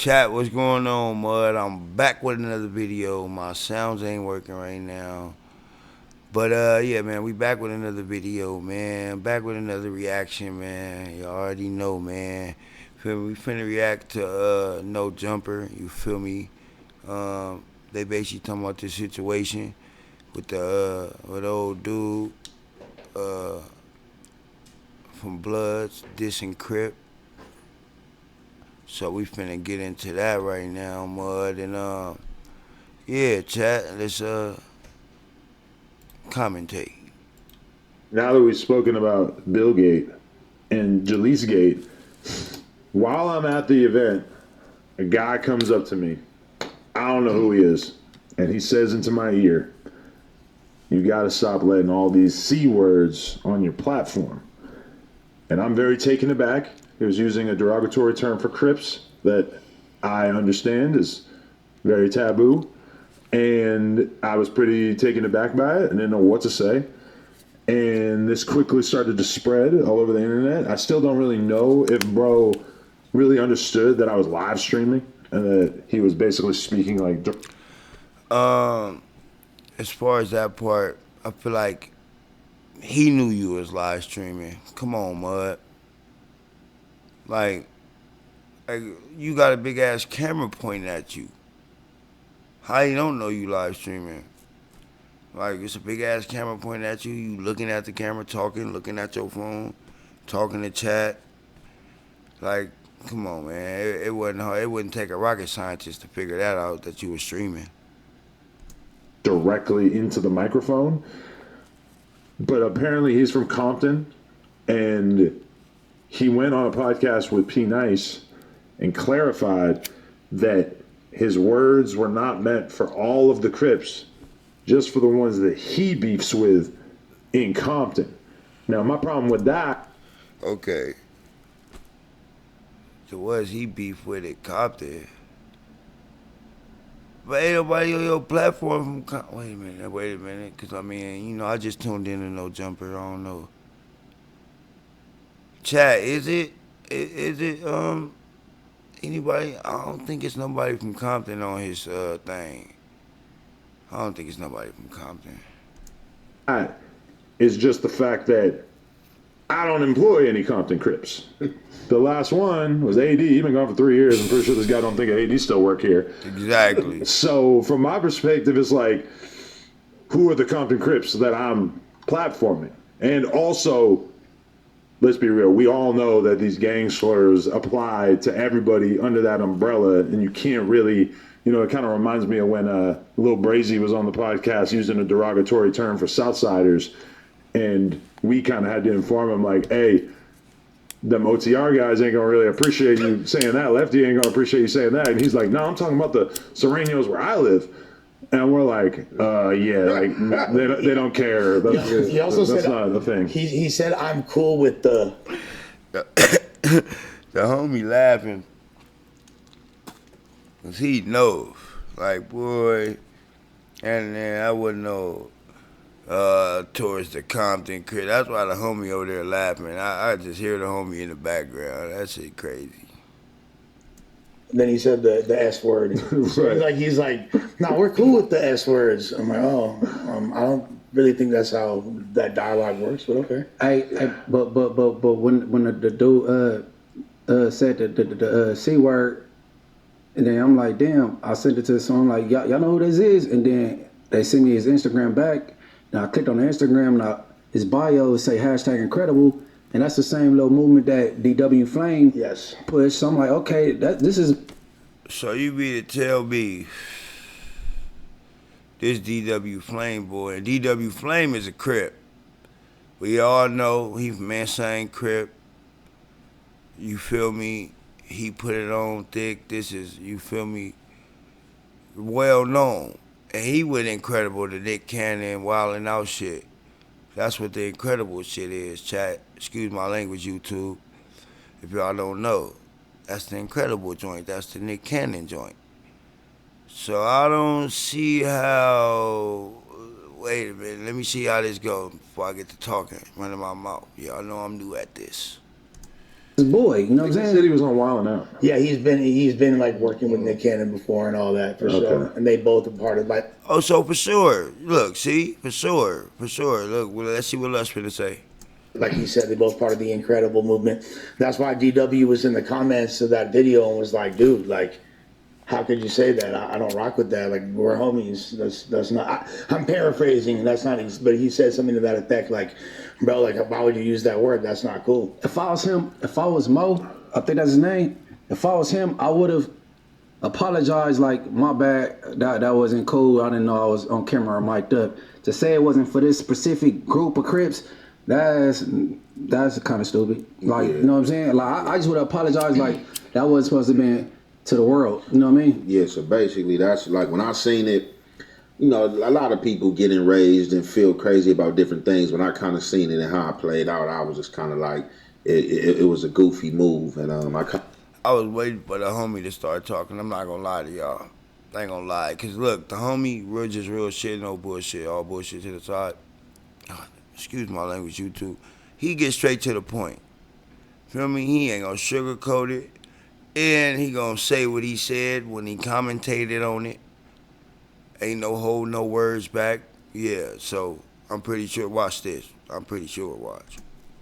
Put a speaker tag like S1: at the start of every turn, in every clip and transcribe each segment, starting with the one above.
S1: Chat, what's going on, Mud? I'm back with another video. My sounds ain't working right now. But yeah, man, we back with another video, man. Back with another reaction, man. You already know, man. Feel me? We finna react to No Jumper, you feel me? They basically talking about this situation with the old dude from Bloods, dissing Crip. So we finna get into that right now, Mud, and yeah, chat. Let's commentate.
S2: Now that we've spoken about Bill Gate and Jalise Gate, while I'm at the event, a guy comes up to me. I don't know who he is. And he says into my ear, "You got to stop letting all these C words on your platform." And I'm very taken aback. He was using a derogatory term for Crips that I understand is very taboo. And I was pretty taken aback by it and didn't know what to say. And this quickly started to spread all over the internet. I still don't really know if bro really understood that I was live streaming and that he was basically speaking like.
S1: As far as that part, I feel like he knew you was live streaming. Come on, Mud. Like you got a big ass camera pointing at you. How you don't know you live streaming? Like, it's a big ass camera pointing at you. You looking at the camera, talking, looking at your phone, talking to chat. Like, come on, man. It wasn't hard. It wouldn't take a rocket scientist to figure that out, that you were streaming
S2: Directly into the microphone. But apparently he's from Compton, and he went on a podcast with P. Nice and clarified that his words were not meant for all of the Crips, just for the ones that he beefs with in Compton. Now, my problem with that.
S1: Okay. So was he beef with it, Compton? But ain't nobody on your platform from wait a minute. Because, I mean, you know, I just tuned in to No Jumper. I don't know. Chat, is it anybody? I don't think it's nobody from Compton on his thing. I don't think it's nobody from Compton.
S2: Is just the fact that I don't employ any Compton Crips. The last one was AD. He's been gone for 3 years. I'm pretty sure this guy don't think AD still work here.
S1: Exactly.
S2: So from my perspective, it's like, who are the Compton Crips that I'm platforming? And also, let's be real, we all know that these gang slurs apply to everybody under that umbrella, and you can't really, you know, it kind of reminds me of when Lil Brazy was on the podcast using a derogatory term for Southsiders, and we kind of had to inform him, like, hey, them OTR guys ain't gonna really appreciate you saying that. Lefty ain't gonna appreciate you saying that. And he's like, no, I'm talking about the Serenios where I live. And we're like, yeah, like they don't care.
S3: He also
S2: that's
S3: said
S2: not the thing.
S3: He said I'm cool with the
S1: homie laughing because he knows, like, boy, and then I wouldn't know towards the Compton Crip. That's why the homie over there laughing. I just hear the homie in the background. That shit crazy.
S3: Then he said the S word.
S2: Right.
S3: He's like, no, we're cool with the S words. I'm like, I don't really think that's how that dialogue works, but okay.
S4: But when the dude said the C word, and then I'm like, damn, I sent it to someone like, y'all know who this is? And then they sent me his Instagram back, and I clicked on the Instagram, and his bio say #incredible. And that's the same little movement that DW Flame pushed. So I'm like, okay, this is.
S1: So you be to tell me this DW Flame boy, and DW Flame is a Crip. We all know he from Insane Crip. You feel me? He put it on thick. This is, you feel me, well known. And he went incredible to Nick Cannon, Wildin' Out shit. That's what the incredible shit is, chat. Excuse my language, YouTube. If y'all don't know, that's the incredible joint. That's the Nick Cannon joint. So I don't see how. Wait a minute. Let me see how this goes before I get to talking, running my mouth. Y'all know I'm new at this.
S4: His boy, you know what I'm
S2: He said
S4: saying?
S2: he was on Wild 'N Out.
S3: Yeah, he's been like working with Nick Cannon before and all that for sure. And they both are part of like
S1: Oh, so for sure. Look, see? For sure. Look, well, let's see what Lush finna say.
S3: like you said, they're both part of the Incredible movement. That's why DW was in the comments to that video and was like, dude, like, how could you say that? I don't rock with that. Like, we're homies. That's not. I'm paraphrasing. That's not. But he said something to that effect, like, bro, like, why would you use that word? That's not cool.
S4: If I was him, if I was Mo, I think that's his name. If I was him, I would have apologized. Like, my bad. That wasn't cool. I didn't know I was on camera or mic'd up. To say it wasn't for this specific group of Crips, that's kind of stupid. Like, you know what I'm saying? Like, I just would apologize. Like, that wasn't supposed to be to the world. You know what I mean?
S5: Yeah, so basically that's like when I seen it, you know, a lot of people getting raised and feel crazy about different things. When I kind of seen it and how it played out, I was just kind of like, it was a goofy move. And
S1: I was waiting for the homie to start talking. I'm not gonna lie to y'all. I ain't gonna lie. Cause look, the homie, real just real shit, no bullshit, all bullshit to the side. Excuse my language, you too. He gets straight to the point. Feel me? He ain't gonna sugarcoat it. And he gonna say what he said when he commentated on it. Ain't no hold no words back. Yeah, so I'm pretty sure, watch this. I'm pretty sure, watch.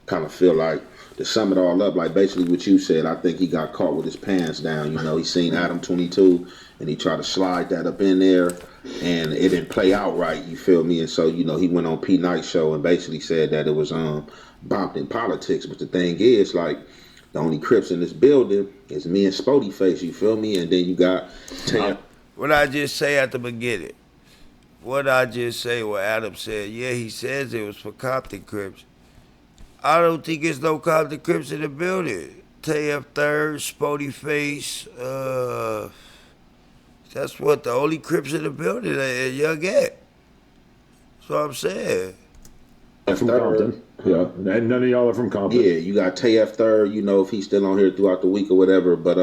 S5: kind of feel like, to sum it all up, like basically what you said, I think he got caught with his pants down. You know, he seen Adam 22 and he tried to slide that up in there and it didn't play out right, you feel me? And so, you know, he went on P. Knight's show and basically said that it was bopped in politics. But the thing is, like, the only Crips in this building is me and Spody Face, you feel me? And then you got
S1: What I just say at the beginning? What I just say, what Adam said, yeah, he says it was for Compton Crips. I don't think it's no Compton Crips in the building. TF Third, Spody Face, that's what the only Crips in the building is Young Ed. That's what I'm saying.
S2: From Compton. Yeah, and none of y'all are from Compton.
S5: Yeah, you got TF Third, you know, if he's still on here throughout the week or whatever. But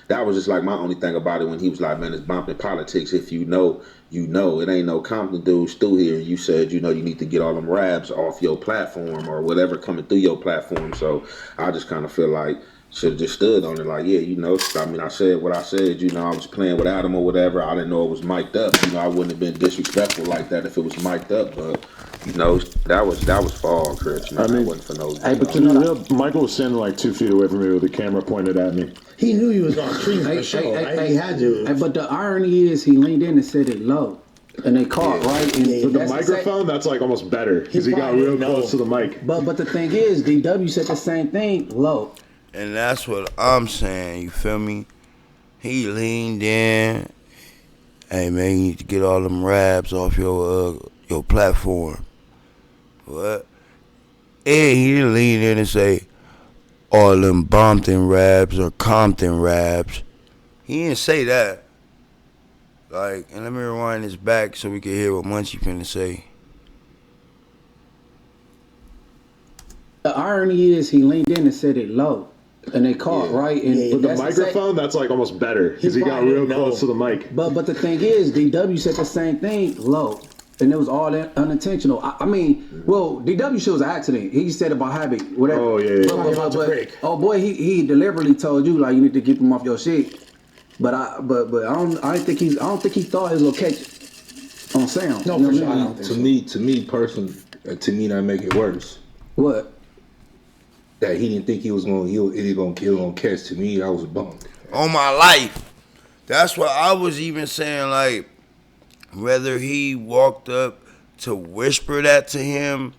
S5: that was just like my only thing about it when he was like, man, it's bumping politics. If you know, you know. It ain't no Compton dude still here. And you said, you know, you need to get all them rabs off your platform or whatever coming through your platform. So I just kind of feel like should have just stood on it like, yeah, you know, I mean, I said what I said, you know, I was playing with Adam or whatever. I didn't know it was mic'd up. You know, I wouldn't have been disrespectful like that if it was mic'd up, but you know, that was for all Crips, man. I mean, that wasn't for no.
S4: Hey, but you know,
S2: Michael was standing like 2 feet away from me with the camera pointed at me.
S3: he knew he was on stream for the show, right? He had to.
S4: Hey, but the irony is he leaned in and said it low. And they caught, right? And
S3: Yeah,
S2: With the
S3: that's
S2: microphone, that's like almost better because he got
S3: probably
S2: real
S3: didn't know.
S2: close to the mic.
S4: But the thing is, DW said the same thing, low.
S1: And that's what I'm saying, you feel me? He leaned in. Hey, man, you need to get all them raps off your platform. What? And he didn't lean in and say, all them Bompton raps or Compton raps. He didn't say that. Like, and let me rewind this back so we can hear what Munchie finna say.
S4: The irony is he leaned in and said it low. And they caught, right? And
S3: Yeah,
S2: With the
S4: that's
S2: microphone, that's like almost better because he got
S3: probably
S2: real
S3: didn't know.
S2: close to the mic.
S4: But the thing is, DW said the same thing, low. And it was all unintentional. I mean, well, DW shit was an accident. He said it by habit, whatever.
S2: Oh, yeah, yeah.
S4: Oh boy, he deliberately told you like you need to keep him off your shit. But I don't think he thought it was okay on sound.
S3: No,
S4: You know
S3: for
S4: what
S3: sure.
S4: I
S3: I
S4: mean?
S3: don't think
S6: To
S3: so.
S6: me personally, to me that make it worse.
S4: What?
S6: That he didn't think he was gonna catch. To me, I was bummed.
S1: On my life. That's what I was even saying, like, whether he walked up to whisper that to him,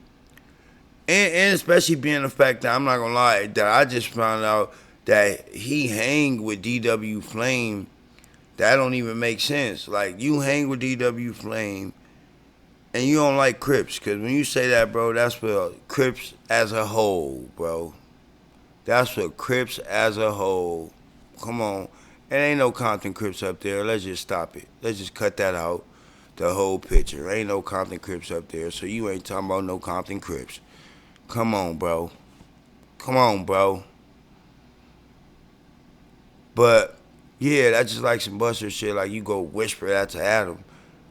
S1: and especially being the fact that I'm not gonna lie, that I just found out that he hang with DW Flame, that don't even make sense. Like, you hang with DW Flame and you don't like Crips, because when you say that, bro, that's for Crips as a whole, bro. That's for Crips as a whole. Come on. There ain't no Compton Crips up there. Let's just stop it. Let's just cut that out. The whole picture. Ain't no Compton Crips up there, so you ain't talking about no Compton Crips. Come on, bro. Come on, bro. But, yeah, that's just like some Buster shit. Like, you go whisper that to Adam.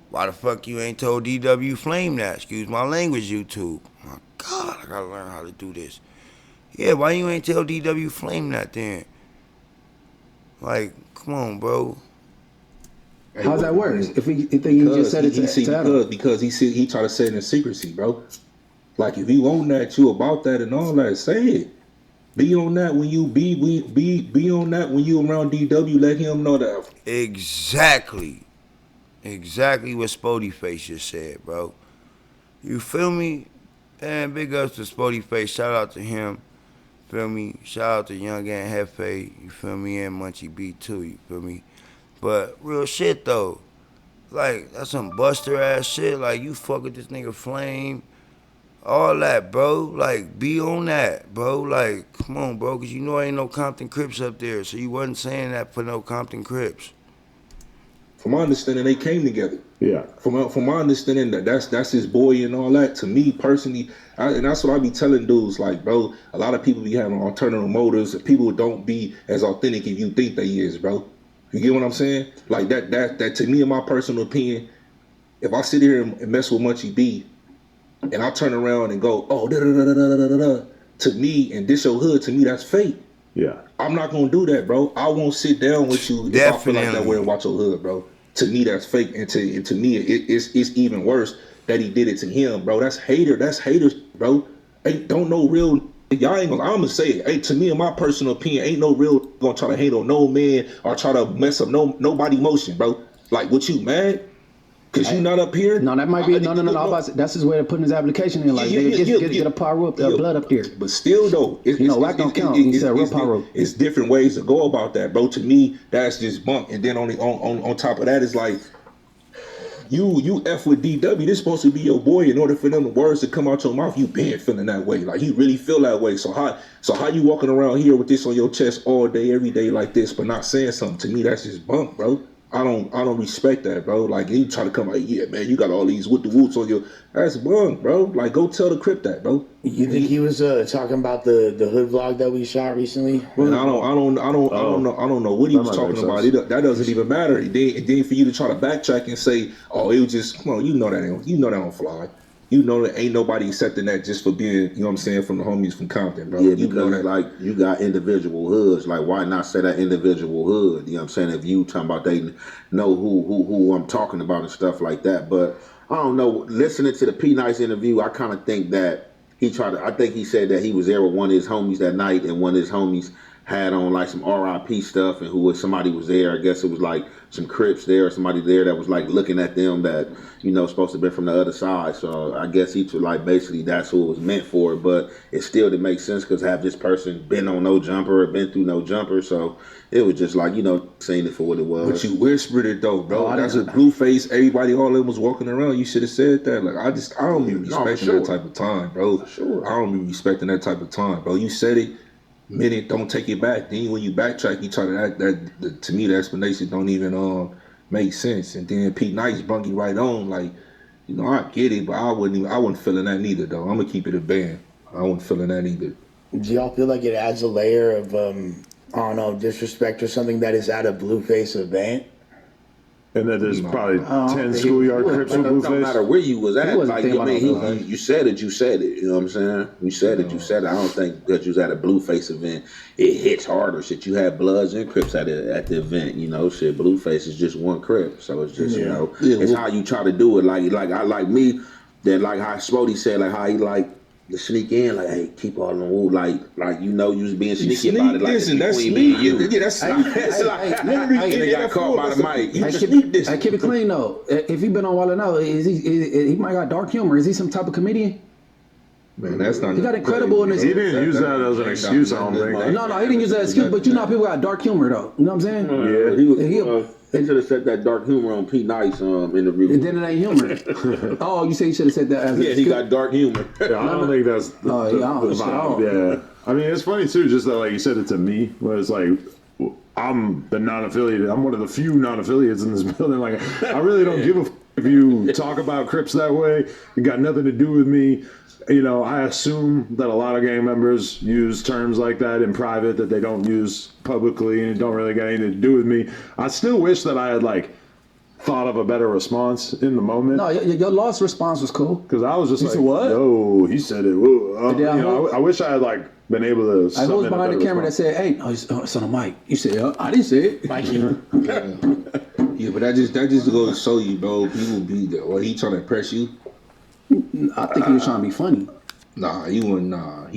S1: Why the fuck you ain't told DW Flame that? Excuse my language, YouTube. My God, I gotta learn how to do this. Yeah, why you ain't tell DW Flame that then? Like, come on, bro.
S4: How's that worse? If he just said it to Adam.
S6: Because he tried to say it in secrecy, bro. Like if you own that, you about that and all that, say it. Be on that when you be on that when you around DW. Let him know that.
S1: Exactly what Spody Face just said, bro. You feel me? And big ups to Spody Face. Shout out to him. Feel me? Shout out to Young and Jefe. You feel me? And Munchie B too. You feel me? But real shit though. Like, that's some buster ass shit. Like, you fuck with this nigga Flame. All that, bro. Like, be on that, bro. Like, come on, bro. Because you know ain't no Compton Crips up there. So you wasn't saying that for no Compton Crips.
S6: From my understanding, they came together.
S2: Yeah.
S6: From my understanding, that's his boy and all that. To me personally, and that's what I be telling dudes. Like, bro, a lot of people be having alternative motives. People don't be as authentic as you think they is, bro. You get what I'm saying? Like that to me, in my personal opinion, if I sit here and mess with Munchie B, and I turn around and go, oh, da da da da da da da, to me and this your hood, to me that's fake.
S2: Yeah.
S6: I'm not gonna do that, bro. I won't sit down with you if I feel like that way and watch your hood, bro. To me, that's fake, and to me, it's even worse that he did it to him, bro. That's haters, bro. Ain't don't know real. Y'all ain't gonna. I'm gonna say it. Hey, to me, in my personal opinion, ain't no real gonna try to hate on no man or try to mess up nobody motion, bro. Like, what you mad? Cause you not up here?
S4: No, that might be no. That's his way of putting his application in. Like, get a power up, blood up there.
S6: But still, though,
S4: whack don't count. He said real power up.
S6: It's different ways to go about that, bro. To me, that's just bunk. And then on top of that, is like you f with DW. This supposed to be your boy. In order for them the words to come out your mouth, you been feeling that way. Like, he really feel that way. So how you walking around here with this on your chest all day, every day like this, but not saying something? To me, that's just bunk, bro. I don't respect that, bro. Like, you try to come like, yeah, man, you got all these with the woots on your. That's bunk, bro. Like, go tell the Crip that, bro.
S3: You think he was talking about the hood vlog that we shot recently?
S6: And I don't know what he was talking about. That doesn't even matter. And then for you to try to backtrack and say, oh, it was just, come on, you know that don't fly. You know that ain't nobody accepting that just for being, you know what I'm saying, from the homies from Compton, bro.
S5: Yeah, because like you got individual hoods. Like, why not say that individual hood? You know what I'm saying? If you talking about they know who I'm talking about and stuff like that. But I don't know. Listening to the P Nice interview, I kind of think that I think he said that he was there with one of his homies that night, and one of his homies had on like some RIP stuff, and somebody was there. I guess it was like some Crips there, or somebody there that was like looking at them that, you know, supposed to be from the other side. So I guess he took, like, basically that's who it was meant for. But it still didn't make sense, because have this person been on no jumper or been through no jumper? So it was just like, you know, saying it for what it was.
S6: But you whispered it though, bro. That's a blue face. Everybody, all of them was walking around. You should have said that. Like, I don't be respecting that type of time, bro.
S5: Sure.
S6: I don't be respecting that type of time, bro. You said it. Minute, don't take it back. Then when you backtrack, you try to that to me the explanation don't even make sense. And then Pete Nice brung you right on. Like, you know, I get it, but I wasn't feeling that neither though. I'm gonna keep it a band. I wasn't feeling that either.
S3: Do y'all feel like it adds a layer of I don't know, disrespect or something that is at a Blueface event?
S2: And then there's probably 10 schoolyard Crips with Blueface.
S5: No matter where you was at, like, I mean,
S2: you
S5: said it, you said it. You know what I'm saying? You said it, you said it. I don't think that you was at a Blueface event, it hits harder. Shit, you had Bloods and Crips at the event. You know, shit, Blueface is just one Crip, so it's just, you know, it's how you try to do it. Like me, that like how Spody said, like how he like to sneak in, like, hey, keep all on the wall, like you know, you was being sneaky about it, like
S6: listen, that's
S5: between
S6: me.
S5: me and you.
S6: Yeah, that's like
S5: they got caught by the mic.
S6: You just sneak this.
S4: I keep it clean though. If he been on Wild 'N Out, he might got dark humor. Is he some type of comedian?
S6: Man, that's not.
S4: He got incredible in his.
S2: He didn't use that as an excuse, I don't think.
S4: No, he didn't use that excuse. But you know, people got dark humor though. You know what I'm saying?
S5: Yeah, he should have said that dark humor on P Nice interview.
S4: And then it ain't humor. Oh, you say you should have said that as
S5: he got dark humor.
S2: Yeah, I don't think that's the vibe. Yeah. I mean, it's funny too, just that, like, you said it to me, where it's like, I'm the non-affiliated. I'm one of the few non-affiliates in this building. Like, I really don't give a f if you talk about Crips that way. It got nothing to do with me. You know, I assume that a lot of gang members use terms like that in private that they don't use publicly, and it don't really got anything to do with me. I still wish that I had, like, thought of a better response in the moment.
S4: No, your lost response was cool.
S2: Because I was just
S4: You
S2: like,
S4: said what?
S2: yo, he said it. Whoa.
S4: And then
S2: I wish I had like been able to.
S4: I was
S2: summon a
S4: behind the
S2: better
S4: camera
S2: response.
S4: that said, "Hey, it's on the mic." You said, "I didn't say it."
S6: Yeah, but that just goes to show you, bro. People be there. Well, he trying to impress you.
S4: I think he was trying to be funny.
S6: Nah, he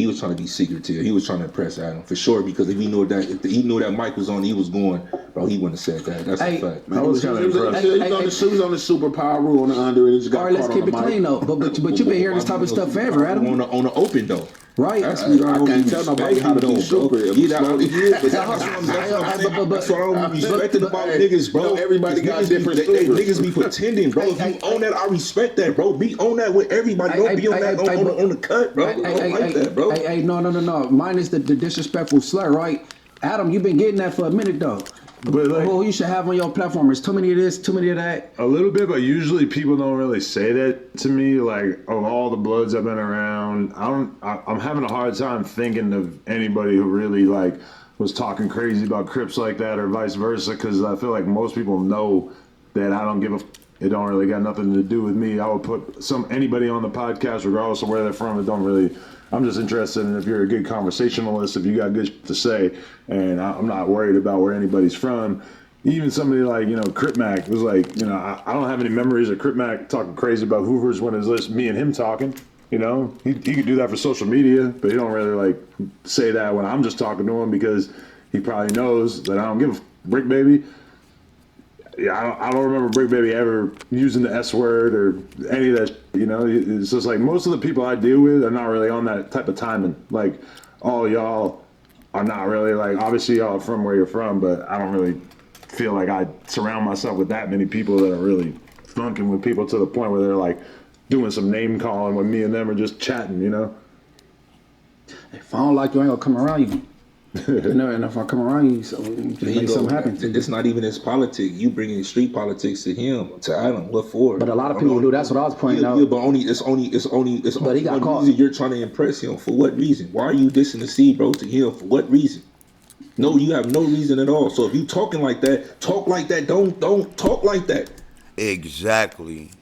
S6: was trying to be secretive. He was trying to impress Adam for sure. Because if he knew that mic was on, he was going, bro. He wouldn't have said that. That's a fact.
S2: I was kind of impressed.
S5: He was on the superpower rule on the under and it just got
S4: All right, let's
S5: caught
S4: keep
S5: on
S4: it
S5: the mic.
S4: clean though. But you've been hearing this type of stuff forever, Adam.
S6: On the open though.
S4: Right?
S6: That's
S5: I can't tell nobody how to be super.
S6: Yeah, that's what I'm respecting about niggas, bro.
S5: Everybody got different supers.
S6: Niggas be pretending, bro. If you own that, I respect that, bro. Be on that with everybody. Don't be on that on the cut, bro. I don't like that, bro.
S4: Hey, no. Mine is the disrespectful slur, right? Adam, you've been getting that for a minute though.
S2: But like,
S4: Who you should have on your platform? There's too many of this, too many of that.
S2: a little bit, but usually people don't really say that to me. Like, of all the Bloods I've been around, I'm having a hard time thinking of anybody who really like was talking crazy about Crips like that, or vice versa. Because I feel like most people know that I don't give a. It don't really got nothing to do with me. I would put anybody on the podcast, regardless of where they're from. It don't really. I'm just interested in if you're a good conversationalist, if you got good shit to say, and I'm not worried about where anybody's from. Even somebody like, Crip Mac was like, I don't have any memories of Crip Mac talking crazy about Hoovers when it was just me and him talking. He could do that for social media, but he don't really like say that when I'm just talking to him because he probably knows that I don't give a Brick Baby. Yeah, I don't remember Brick Baby ever using the S word or any of that. It's just like most of the people I deal with are not really on that type of timing. Like, all y'all are not really like. Obviously, y'all are from where you're from, but I don't really feel like I surround myself with that many people that are really funking with people to the point where they're like doing some name calling when me and them are just chatting.
S4: If I don't like you, I ain't gonna come around you. And if I come around you, so you can make something happen.
S6: It's not even his politics. You bringing street politics to him, to Adam. What for?
S4: But a lot of people do. That's what I was pointing out.
S6: Yeah, but it's only
S4: But he got caught.
S6: reason you're trying to impress him. For what reason? Why are you dissing the C, bro, to him? For what reason? No, you have no reason at all. So if you talking like that, talk like that. Don't talk like that.
S1: Exactly.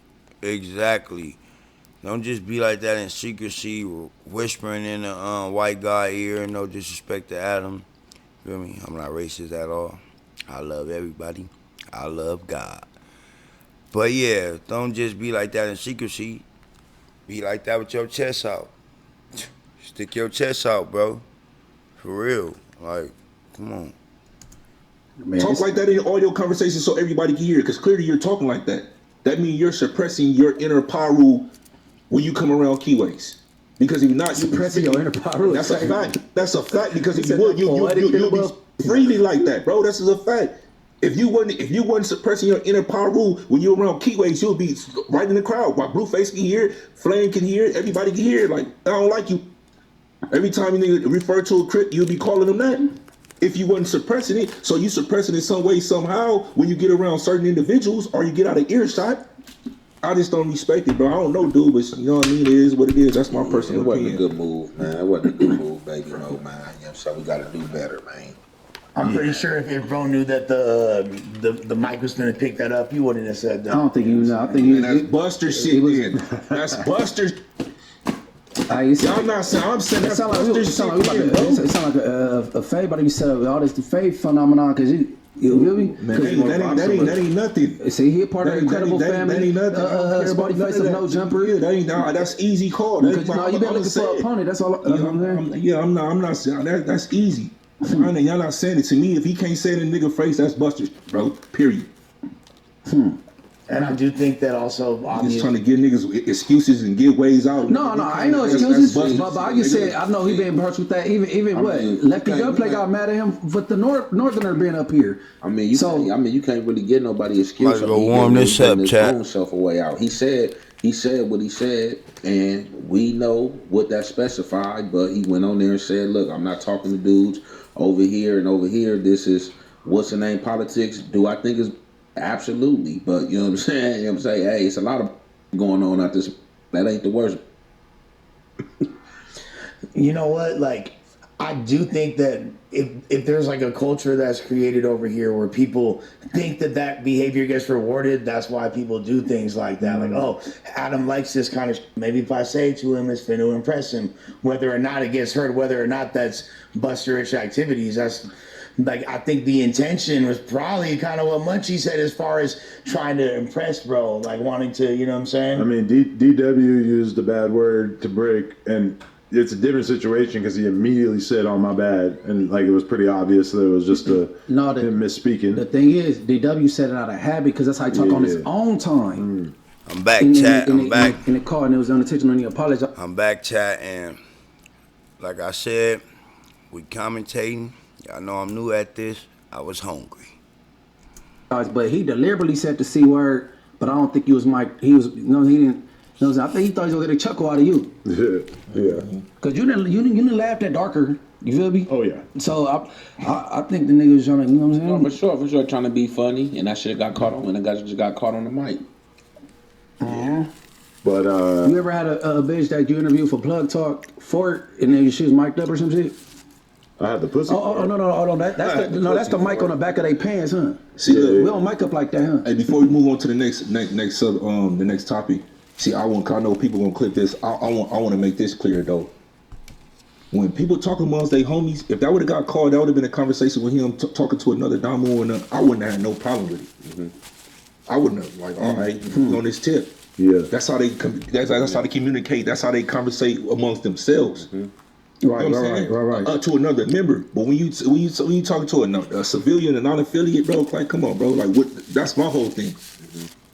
S1: Don't just be like that in secrecy, whispering in the white guy ear. No disrespect to Adam. Feel me? I'm not racist at all. I love everybody. I love God. But yeah, don't just be like that in secrecy. Be like that with your chest out. Stick your chest out, bro. For real. Like, come on.
S4: Man,
S6: Talk like that in all your conversations so everybody can hear it. Because clearly you're talking like that. That means you're suppressing your inner Paru when you come around Keyways. Because if you're not,
S4: suppressing your inner Paru.
S6: That's a fact. That's a fact. Because if you would, you'll be freely like that, bro. That's just a fact. If you wasn't suppressing your inner Paru when you're around Keyways, you'll be right in the crowd. While Blueface can hear it, Flame can hear it, everybody can hear it. Like, I don't like you. Every time you refer to a Crip, you'll be calling them that. If you wasn't suppressing it, so you suppressing it some way, somehow, when you get around certain individuals or you get out of earshot. I just don't respect it, bro. I don't know, dude, but you know what I mean? It is what it is. That's my personal
S5: It wasn't
S6: opinion.
S5: a good move, man. It wasn't a good move, baby. No, man. So we got to do better, man.
S3: I'm pretty sure if bro knew that the mic was gonna pick that up, he wouldn't have said that.
S4: I don't think you know. I think you.
S6: And that's Buster shit, then. That's Buster. Y'all not saying, I'm saying
S4: It
S6: that's
S4: sound like
S6: Buster
S4: it sound
S6: shit,
S4: like,
S6: bro.
S4: it sound like a fade, but you set up all this fade phenomenon because you feel me?
S6: Man, that ain't nothing.
S4: See, he a part of the incredible
S6: That
S4: family.
S6: ain't nothing. I don't care about
S4: Spotty
S6: none
S4: face
S6: of
S4: of
S6: that.
S4: no jumper.
S6: Yeah, that ain't, nah, that's easy call.
S4: Because you been looking for an opponent. That's all.
S6: I'm not saying that's easy. Y'all not saying it to me. If he can't say it in nigga face, that's Buster, bro. Period.
S3: And I do think that also
S6: He's
S3: obviously
S6: trying to give niggas excuses and give ways out.
S4: No, I ain't no
S6: That's
S4: excuses.
S6: Buster.
S4: But I just said I know he been burst with that. Even what Lefty Gunplay got mad at him for the Northerner being up here.
S5: You can't really get nobody excuse.
S1: Might as well warm this up, chat.
S5: Own self a way out. He said what he said, and we know what that specified. But he went on there and said, "Look, I'm not talking to dudes over here and over here. This is what's the name politics. Do I think it's absolutely? But you know what I'm saying. You know what I'm saying. Hey, it's a lot of going on out this. That ain't the worst.
S3: you know what? Like, I do think that if there's like a culture that's created over here where people think that behavior gets rewarded, that's why people do things like that. Like, oh, Adam likes this kind of maybe if I say it to him, it's going to impress him. Whether or not it gets heard, whether or not that's busterish activities, that's like, I think the intention was probably kind of what Munchie said as far as trying to impress, bro, like wanting to, you know what I'm saying?
S2: I mean, DW used a bad word to Brick, and it's a different situation because he immediately said, "Oh, my bad," and like it was pretty obvious that it was just him misspeaking.
S4: The thing is, DW said it out of habit because that's how he talk on his own time.
S1: I'm back, chat. I'm back.
S4: In the car, and it was unintentional, and he apologized.
S1: I'm back, chat, and like I said, we commentating. Y'all know I'm new at this. I was hungry.
S4: But he deliberately said the C word, but I don't think he was Mike. He was, no, he didn't. No, I think he thought he was gonna get a chuckle out of you.
S2: Yeah.
S4: Cause you didn't laugh that darker. You feel me?
S2: Oh yeah.
S4: So I think the nigga was trying to, you know what I'm saying?
S5: No, for sure, trying to be funny, and that shit got caught on, and the guy just got caught on the mic.
S2: But
S4: you ever had a bitch that you interviewed for Plug Talk for, and then she was mic'd up or some shit?
S2: I had the pussy.
S4: No, that's the mic on the back of their pants, huh?
S6: See,
S4: we don't mic up like that, huh?
S6: Hey, before we move on to the next topic, see, I know people gonna clip this. I want to make this clear though. When people talk amongst their homies, if that would have got called, that would have been a conversation with him talking to another Damo, and I wouldn't have had no problem with it. I wouldn't have all right, on this tip.
S2: Yeah,
S6: that's how they that's how they communicate. That's how they conversate amongst themselves.
S4: Right,
S6: you know right. To another member, but when you talking to a civilian, a non-affiliate, bro, like come on, bro, like what? That's my whole thing.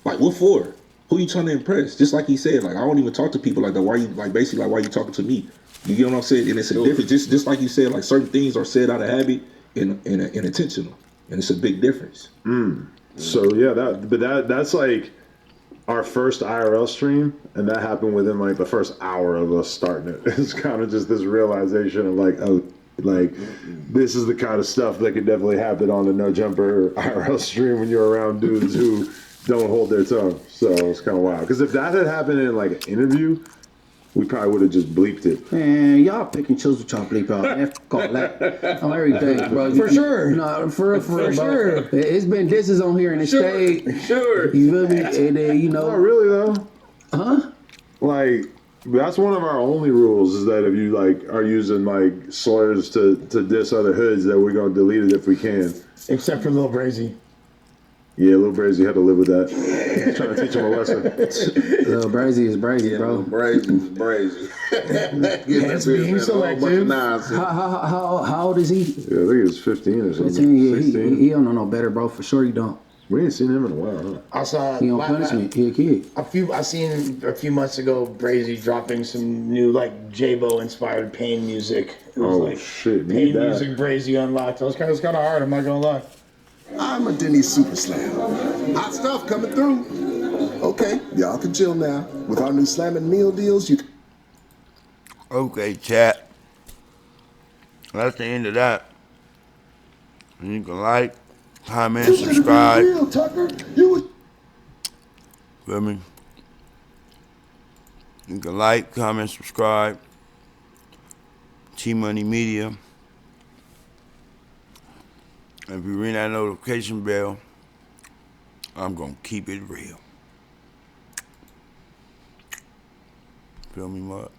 S6: Like what for? Who you trying to impress? Just like he said, like I don't even talk to people like that. Why you basically why you talking to me? You get what I'm saying? And it's a difference. Just like you said, like certain things are said out of habit and intentional, and it's a big difference.
S2: So yeah, that's like our first IRL stream, and that happened within like the first hour of us starting it. It's kind of just this realization of like, oh, like this is the kind of stuff that could definitely happen on the No Jumper IRL stream when you're around dudes who don't hold their tongue. So it's kind of wild. Because if that had happened in like an interview, we probably would have just bleeped it.
S4: Man, y'all pick and choose what y'all bleep out. Man, fuck all that. On everything, bro.
S3: For sure.
S4: No, for sure. It's been disses on here and it stayed.
S3: Sure.
S4: You feel me? And then, you know.
S2: Not really though.
S4: Huh?
S2: Like, that's one of our only rules is that if you like are using like slurs to diss other hoods, that we're gonna delete it if we can.
S3: Except for Lil Brazy.
S2: Yeah, Lil Brazy had to live with that. Trying to teach him a lesson.
S4: Lil Brazy is Brazy, bro.
S5: Lil Brazy is Brazy.
S3: Hence being selective.
S4: How old is he?
S2: Yeah, I think he was 15 or something.
S4: 15,
S2: 16.
S4: he don't know no better, bro. For sure he don't.
S2: We ain't seen him in a while, huh?
S3: I saw
S4: He on punishment. He a kid.
S3: I seen a few months ago Brazy dropping some new like J-Bo inspired pain music. It was like
S2: shit,
S3: pain music Brazy unlocked. It was kind of hard. I'm not gonna lie.
S7: I'm a Denny's Super Slam. Hot stuff coming through. Okay, y'all can chill now. With our new slamming meal deals, you can...
S1: Okay, chat. That's the end of that. And you can like, comment, subscribe.
S7: Real, Tucker. You
S1: Feel me? You can like, comment, subscribe. T-Money Media. And if you ring that notification bell, I'm gonna keep it real. Feel me, Mark?